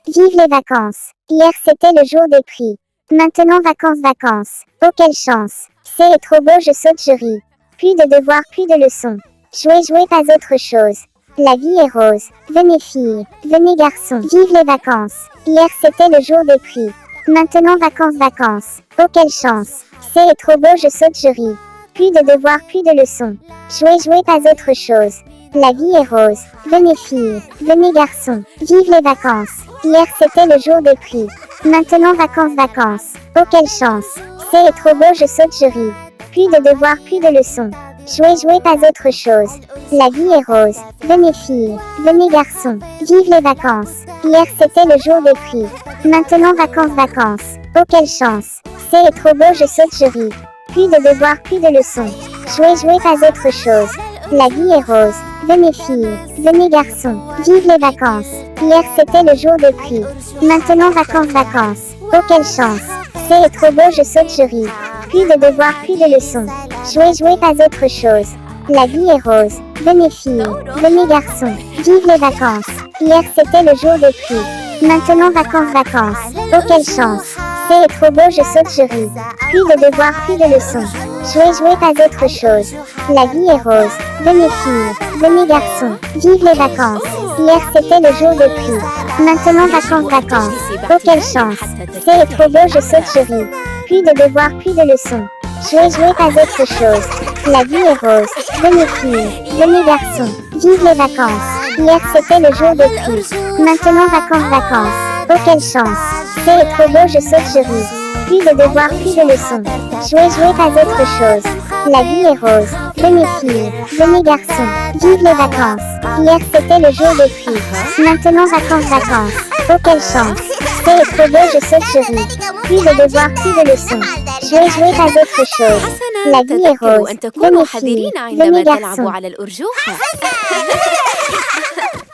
Vive les vacances. Hier c'était le jour des prix. Maintenant vacances. Oh quelle chance. C'est trop beau, je saute, je ris. Plus de devoirs, plus de leçons. Jouer, pas autre chose. La vie est rose. Venez filles, venez garçons. Vive les vacances. Hier c'était le jour des prix. Maintenant vacances. Oh quelle chance. C'est trop beau, je saute, je ris. Plus de devoirs, plus de leçons. Jouer, pas autre chose. La vie est rose. Venez filles, venez garçons. Vive les vacances. Hier c'était le jour des prix. Maintenant vacances. Oh quelle chance. C'est trop beau, je saute, je ris. Plus de devoirs, plus de leçons. Jouer, pas autre chose. La vie est rose. Venez filles, venez garçons. Vive les vacances. Hier c'était le jour des prix. Maintenant vacances. Oh quelle chance. C'est trop beau, je saute, je ris. Plus de devoirs, plus de leçons. Jouer, pas autre chose. La vie est rose. Venez filles, venez garçons. Vive les vacances. Hier c'était le jour des prix. Maintenant vacances. Oh quelle chance. C'est trop beau, je saute, je ris. Plus de devoirs, plus de leçons. Jouer, pas autre chose. La vie est rose. Venez filles, venez garçons. Vive les vacances. Hier c'était le jour des prix. Maintenant vacances. Oh quelle chance. C'est trop beau, je saute, je ris. Plus de devoirs, plus de leçons. Jouer, pas autre chose. La vie est rose. Venez filles, venez garçons. Vive les vacances. Hier c'était le jour des prix. Maintenant vacances. Oh quelle chance. C'est trop beau, je saute, je ris. Plus de devoirs, plus de leçons. Jouer, pas autre chose. La vie est rose. Venez filles, venez garçons. Vive les vacances. Hier c'était le jour des prix. Maintenant vacances. Oh quelle chance. C'est trop beau, je saute, je ris. Plus de devoirs, plus de leçons. Jouer, pas autre chose. La vie est rose. Venez filles, venez garçons. Vive les vacances. Hier c'était le jour des prix. Maintenant vacances. Oh quelle chance. C'est trop beau, je saute, je ris. Plus de devoirs, plus de leçons. Jouer, pas autre chose. La vie est rose. Venez filles, venez garçons.